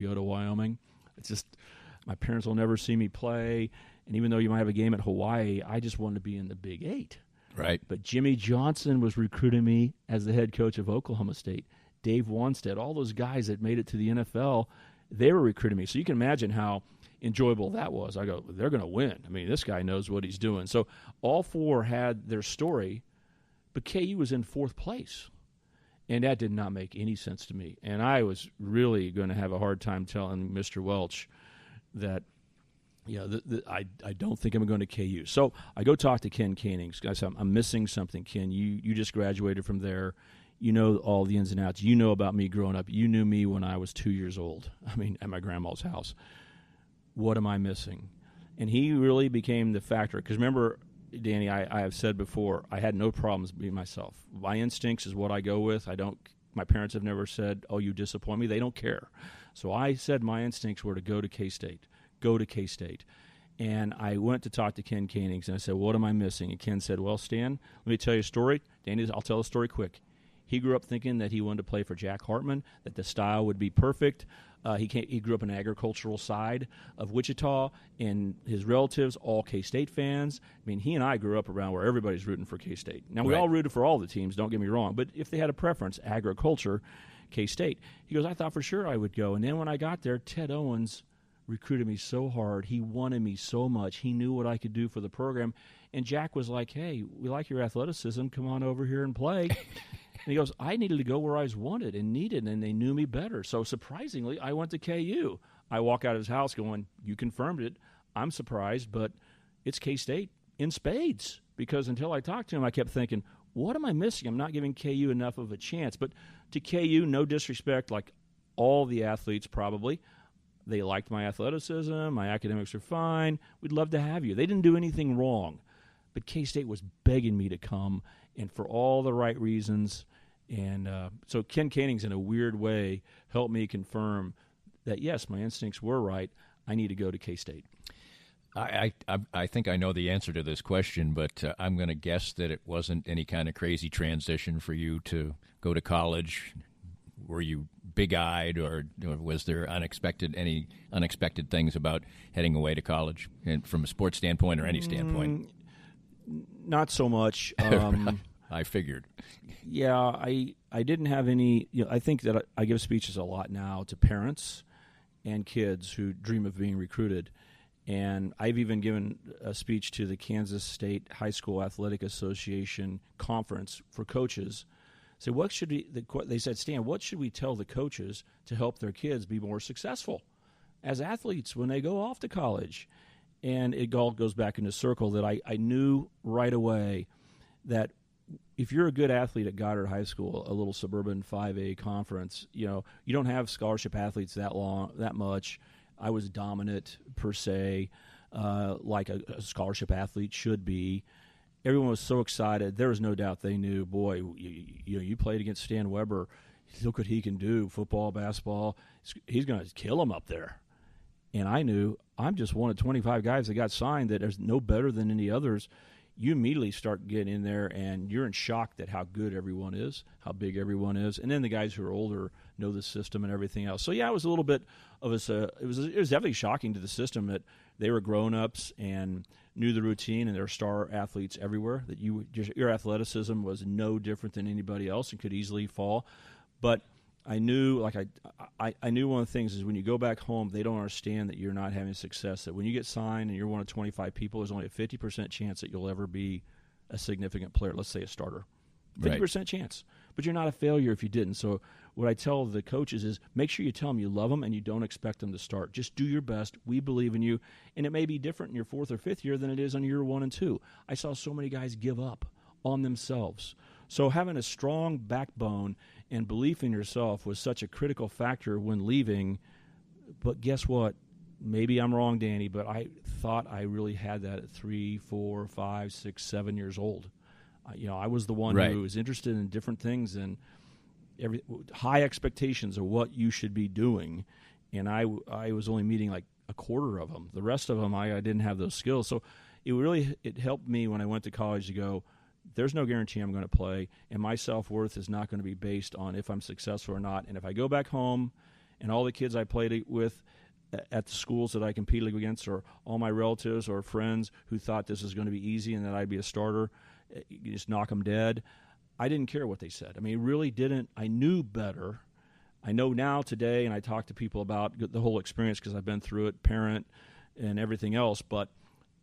go to Wyoming. It's just my parents will never see me play, and even though you might have a game at Hawaii, I just wanted to be in the Big 8. Right. But Jimmy Johnson was recruiting me as the head coach of Oklahoma State. Dave Wanstead, all those guys that made it to the NFL, they were recruiting me. So you can imagine how enjoyable that was. I go, they're going to win. I mean, this guy knows what he's doing. So all four had their story, but KU was in fourth place. And that did not make any sense to me. And I was really going to have a hard time telling Mr. Welch that, I don't think I'm going to KU. So I go talk to Ken Canings. I said, I'm missing something, Ken. You just graduated from there. You know all the ins and outs. You know about me growing up. You knew me when I was 2 years old. I mean, at my grandma's house. What am I missing? And he really became the factor. Because remember, Danny, I have said before, I had no problems being myself. My instincts is what I go with. My parents have never said, oh, you disappoint me. They don't care. So I said my instincts were to go to K-State. Go to K-State. And I went to talk to Ken Canings, and I said, what am I missing? And Ken said, well, Stan, let me tell you a story. Danny, I'll tell a story quick. He grew up thinking that he wanted to play for Jack Hartman, that the style would be perfect. He grew up in the agricultural side of Wichita, and his relatives, all K-State fans. I mean, he and I grew up around where everybody's rooting for K-State. Now, we all rooted for all the teams, don't get me wrong, but if they had a preference, agriculture, K-State. He goes, I thought for sure I would go. And then when I got there, Ted Owens recruited me so hard. He wanted me so much. He knew what I could do for the program. And Jack was like, hey, we like your athleticism. Come on over here and play. And he goes, I needed to go where I was wanted and needed, and they knew me better. So surprisingly, I went to KU. I walk out of his house going, you confirmed it. I'm surprised, but it's K-State in spades. Because until I talked to him, I kept thinking, what am I missing? I'm not giving KU enough of a chance. But to KU, no disrespect, like all the athletes probably, they liked my athleticism. My academics are fine. We'd love to have you. They didn't do anything wrong. But K-State was begging me to come, and for all the right reasons. And so Ken Canings, in a weird way, helped me confirm that, yes, my instincts were right. I need to go to K-State. I think I know the answer to this question, but I'm going to guess that it wasn't any kind of crazy transition for you to go to college. Were you big-eyed, or was there any unexpected things about heading away to college, and from a sports standpoint or any standpoint? Not so much. I figured. Yeah, I didn't have any. I think that I give speeches a lot now to parents and kids who dream of being recruited. And I've even given a speech to the Kansas State High School Athletic Association conference for coaches. So what should they said, Stan, what should we tell the coaches to help their kids be more successful as athletes when they go off to college? And it all goes back in a circle that I knew right away that if you're a good athlete at Goddard High School, a little suburban 5A conference, you don't have scholarship athletes that much. I was dominant per se, like a scholarship athlete should be. Everyone was so excited. There was no doubt they knew, boy, you played against Stan Weber. Look what he can do, football, basketball. He's going to kill him up there. And I knew I'm just one of 25 guys that got signed that there's no better than any others. You immediately start getting in there, and you're in shock at how good everyone is, how big everyone is. And then the guys who are older know the system and everything else. So, yeah, it was a little bit of it was definitely shocking to the system that they were grown-ups and knew the routine, and there were star athletes everywhere, that your athleticism was no different than anybody else and could easily fall. But I knew, I knew one of the things is when you go back home, they don't understand that you're not having success. That when you get signed and you're one of 25 people, there's only a 50% chance that you'll ever be a significant player. Let's say a starter, 50% chance. But you're not a failure if you didn't. So what I tell the coaches is make sure you tell them you love them and you don't expect them to start. Just do your best. We believe in you, and it may be different in your fourth or fifth year than it is on year 1 and 2. I saw so many guys give up on themselves. So having a strong backbone and belief in yourself was such a critical factor when leaving. But guess what? Maybe I'm wrong, Danny, but I thought I really had that at 3, 4, 5, 6, 7 years old. I was the one who was interested in different things and high expectations of what you should be doing. And I was only meeting like a quarter of them. The rest of them, I didn't have those skills. So it helped me when I went to college to go, there's no guarantee I'm going to play, and my self-worth is not going to be based on if I'm successful or not. And if I go back home and all the kids I played with at the schools that I competed against, or all my relatives or friends who thought this was going to be easy and that I'd be a starter, you just knock them dead. I didn't care what they said. I mean, it really didn't. I knew better. I know now today, and I talk to people about the whole experience because I've been through it, parent and everything else, but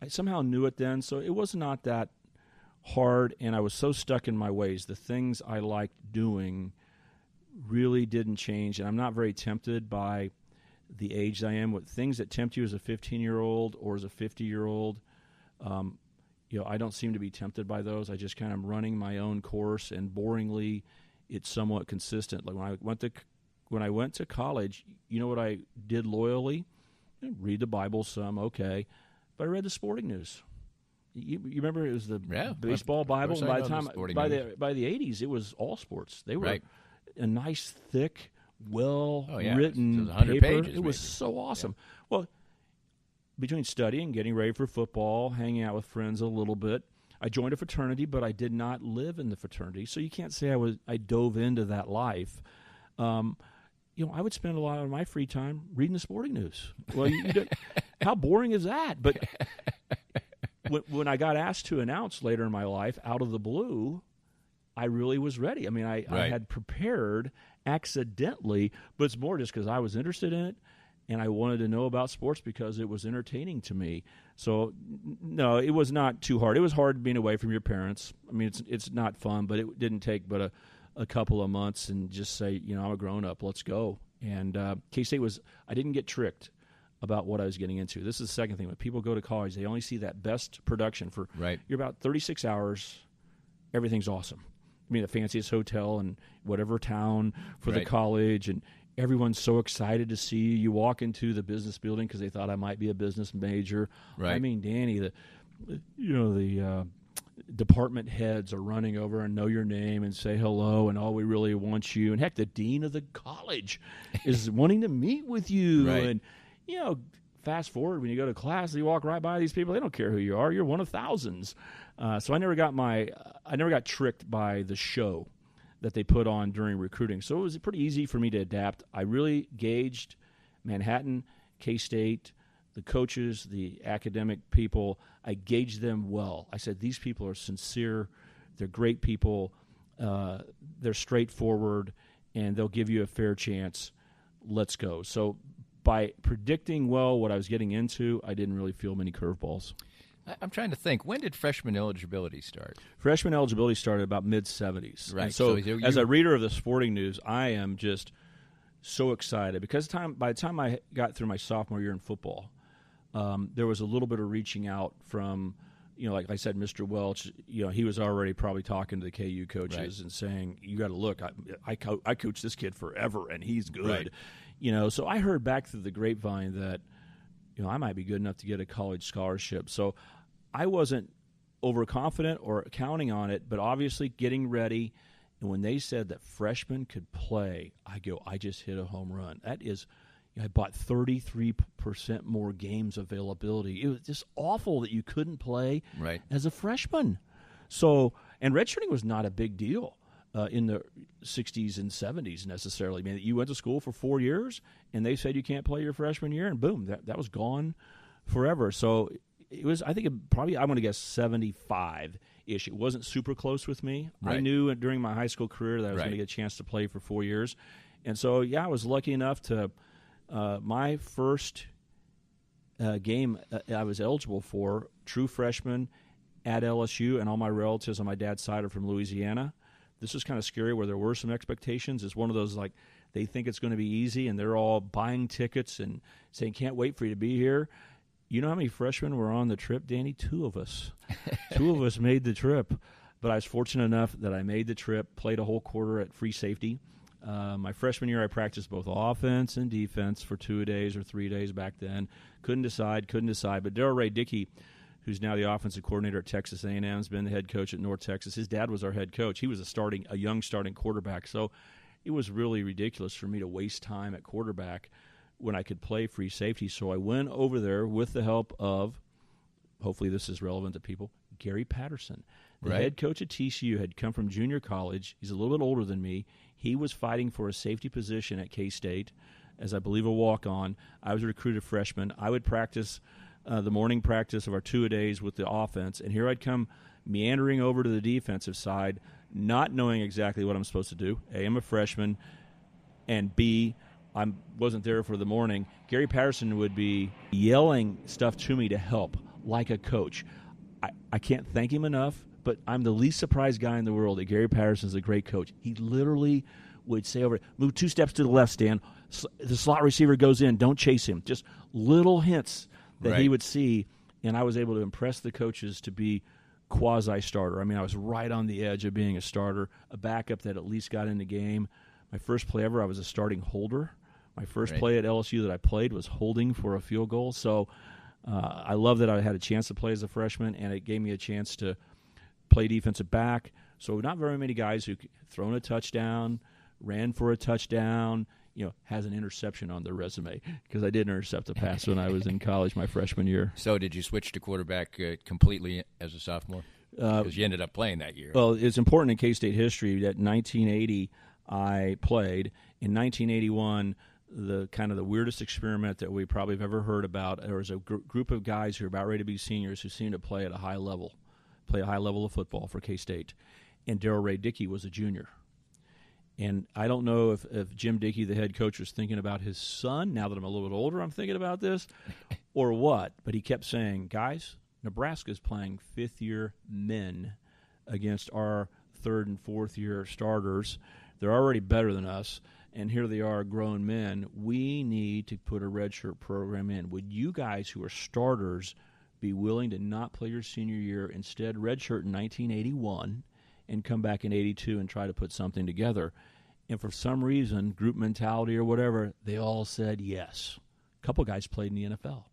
I somehow knew it then, so it was not that hard, and I was so stuck in my ways. The things I liked doing really didn't change, and I'm not very tempted by the age I am. With things that tempt you as a 15-year-old or as a 50-year-old, I don't seem to be tempted by those. I just kind of running my own course, and boringly, it's somewhat consistent. Like when I went to college, you know what I did loyally? Read the Bible some, okay, but I read the sporting news. You remember it was the baseball Bible, and by the time by the 80s, it was all sports. They were a nice, thick, well-written paper. Pages, it was so awesome. Yeah. Well, between studying, getting ready for football, hanging out with friends a little bit, I joined a fraternity, but I did not live in the fraternity, so you can't say I dove into that life. I would spend a lot of my free time reading the sporting news. Well, how boring is that? But when I got asked to announce later in my life, out of the blue, I really was ready. I mean, I had prepared accidentally, but it's more just because I was interested in it, and I wanted to know about sports because it was entertaining to me. So, no, it was not too hard. It was hard being away from your parents. I mean, it's not fun, but it didn't take but a couple of months and just say, I'm a grown-up, let's go. And K-State I didn't get tricked about what I was getting into. This is the second thing. When people go to college, they only see that best production for you're about 36 hours, everything's awesome. I mean, the fanciest hotel in whatever town for the college, and everyone's so excited to see you. You walk into the business building because they thought I might be a business major. Right. I mean, Danny, the department heads are running over and know your name and say hello, and we really want you. And heck, the dean of the college is wanting to meet with you. Right. And fast forward, when you go to class, you walk right by these people. They don't care who you are. You're one of thousands. So I never got tricked by the show that they put on during recruiting. So it was pretty easy for me to adapt. I really gauged Manhattan, K-State, the coaches, the academic people. I gauged them well. I said, these people are sincere. They're great people. They're straightforward, and they'll give you a fair chance. Let's go. So by predicting well what I was getting into, I didn't really feel many curveballs. I'm trying to think. When did freshman eligibility start? Freshman eligibility started about mid-'70s. Right. And so as a reader of the sporting news, I am just so excited because by the time I got through my sophomore year in football, there was a little bit of reaching out from, like I said, Mr. Welch. He was already probably talking to the KU coaches and saying, "You got to look. I coached this kid forever, and he's good." Right. So I heard back through the grapevine that I might be good enough to get a college scholarship. So I wasn't overconfident or counting on it, but obviously getting ready. And when they said that freshmen could play, I just hit a home run. That is, I bought 33% more games availability. It was just awful that you couldn't play as a freshman. So, and redshirting was not a big deal in the 60s and 70s necessarily. I mean, you went to school for 4 years, and they said you can't play your freshman year, and boom, that was gone forever. So it was, I think, I'm going to guess 75-ish. It wasn't super close with me. Right. I knew during my high school career that I was going to get a chance to play for 4 years. And so, I was lucky enough to my first game I was eligible for, true freshman at LSU, and all my relatives on my dad's side are from Louisiana. This is kind of scary where there were some expectations. It's one of those, like, they think it's going to be easy, and they're all buying tickets and saying, can't wait for you to be here. You know how many freshmen were on the trip, Danny? 2 of us. 2 of us made the trip. But I was fortunate enough that I made the trip, played a whole quarter at free safety. My freshman year, I practiced both offense and defense for 2 days or 3 days back then. Couldn't decide. But Darrell Ray Dickey, who's now the offensive coordinator at Texas A&M, has been the head coach at North Texas. His dad was our head coach. He was a young starting quarterback. So it was really ridiculous for me to waste time at quarterback when I could play free safety. So I went over there with the help of, hopefully this is relevant to people, Gary Patterson. The head coach at TCU had come from junior college. He's a little bit older than me. He was fighting for a safety position at K-State. as I believe a walk-on. I was a recruited freshman. I would practice the morning practice of our two-a-days with the offense, and here I'd come meandering over to the defensive side, not knowing exactly what I'm supposed to do. A, I'm a freshman, and B, I wasn't there for the morning. Gary Patterson would be yelling stuff to me to help, like a coach. I can't thank him enough, but I'm the least surprised guy in the world that Gary Patterson is a great coach. He literally would say move 2 steps to the left, Stan. The slot receiver goes in. Don't chase him. Just little hints that he would see, and I was able to impress the coaches to be quasi-starter. I mean, I was right on the edge of being a starter, a backup that at least got in the game. My first play ever, I was a starting holder. My first play at LSU that I played was holding for a field goal. So I love that I had a chance to play as a freshman, and it gave me a chance to play defensive back. So not very many guys who thrown a touchdown, ran for a touchdown, has an interception on their resume, because I did intercept a pass when I was in college my freshman year. So did you switch to quarterback completely as a sophomore? Because you ended up playing that year. Well, it's important in K-State history that 1980 I played. In 1981, the kind of the weirdest experiment that we probably have ever heard about, there was a group of guys who were about ready to be seniors who seemed to play at a high level of football for K-State. And Darrell Ray Dickey was a junior. And I don't know if Jim Dickey, the head coach, was thinking about his son. Now that I'm a little bit older, I'm thinking about this, or what. But he kept saying, guys, Nebraska's playing fifth-year men against our third- and fourth-year starters. They're already better than us, and here they are, grown men. We need to put a redshirt program in. Would you guys who are starters be willing to not play your senior year, instead redshirt in 1981, and come back in 82 and try to put something together? And for some reason, group mentality or whatever, they all said yes. A couple guys played in the NFL.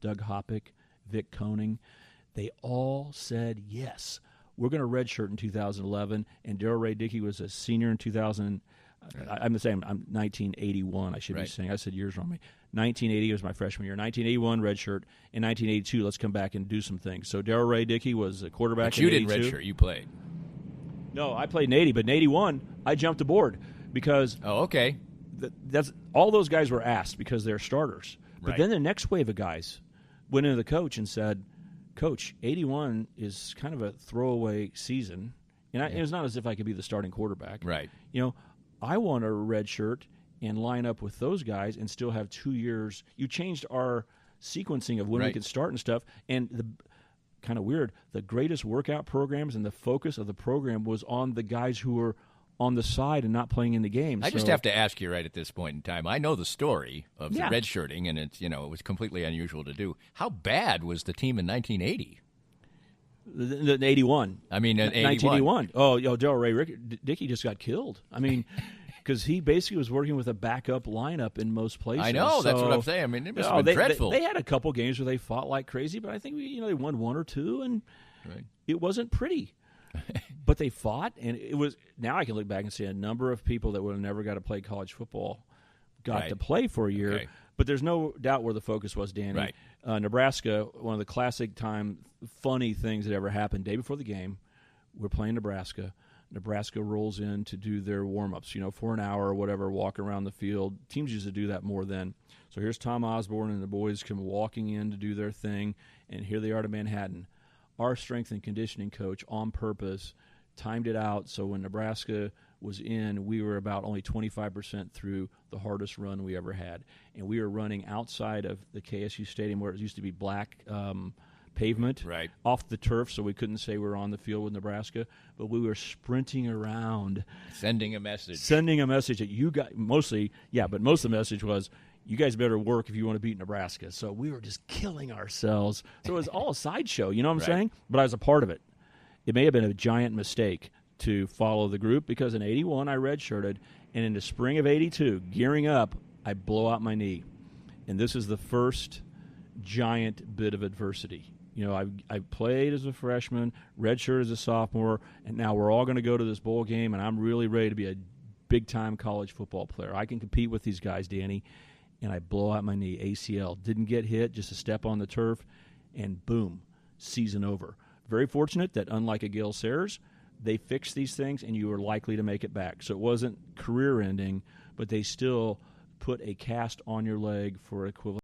Doug Hoppick, Vic Koenig. They all said yes. We're going to redshirt in 2011, and Darrell Ray Dickey was a senior in 2000. I'm the same. I'm 1981. I should be saying. I said years wrong. 1980 was my freshman year. 1981 redshirt. In 1982, let's come back and do some things. So Darrell Ray Dickey was a quarterback. But you in didn't 82. redshirt. You played. No, I played in 80, but in 81, I jumped aboard because that's all those guys were asked because they're starters. But then the next wave of guys went into the coach and said, Coach, 81 is kind of a throwaway season. And it's not as if I could be the starting quarterback. Right. I want a redshirt and line up with those guys and still have 2 years. You changed our sequencing of when we could start and stuff. And the kind of weird, the greatest workout programs and the focus of the program was on the guys who were on the side and not playing in the game. I just have to ask you right at this point in time. I know the story of the redshirting, and it's it was completely unusual to do. How bad was the team in 1980? The 81. I mean, 1981. Oh, Darrell Ray Dickey just got killed. I mean, because he basically was working with a backup lineup in most places. I know, that's what I'm saying. I mean, it must have been dreadful. They had a couple games where they fought like crazy, but I think they won 1 or 2, and it wasn't pretty. But they fought, and it was. Now I can look back and see a number of people that would have never got to play college football got to play for a year. But there's no doubt where the focus was, Danny. Nebraska, one of the classic time funny things that ever happened. Day before the game, we're playing Nebraska. Nebraska rolls in to do their warm-ups, for an hour or whatever, walk around the field. Teams used to do that more then. So here's Tom Osborne and the boys come walking in to do their thing, and here they are to Manhattan. Our strength and conditioning coach, on purpose, timed it out so when Nebraska was in, we were about only 25% through the hardest run we ever had. And we were running outside of the KSU Stadium where it used to be black pavement, off the turf, so we couldn't say we were on the field with Nebraska, but we were sprinting around. Sending a message that you got, mostly, but most of the message was, you guys better work if you want to beat Nebraska. So we were just killing ourselves. So it was all a sideshow, you know what I'm saying? But I was a part of it. It may have been a giant mistake to follow the group because in 81 I redshirted, and in the spring of 82, gearing up, I blow out my knee. And this is the first giant bit of adversity. I played as a freshman, redshirt as a sophomore, and now we're all going to go to this bowl game, and I'm really ready to be a big-time college football player. I can compete with these guys, Danny. And I blow out my knee, ACL. Didn't get hit, just a step on the turf, and boom, season over. Very fortunate that, unlike a Gale Sayers, they fixed these things, and you were likely to make it back. So it wasn't career-ending, but they still put a cast on your leg for equivalent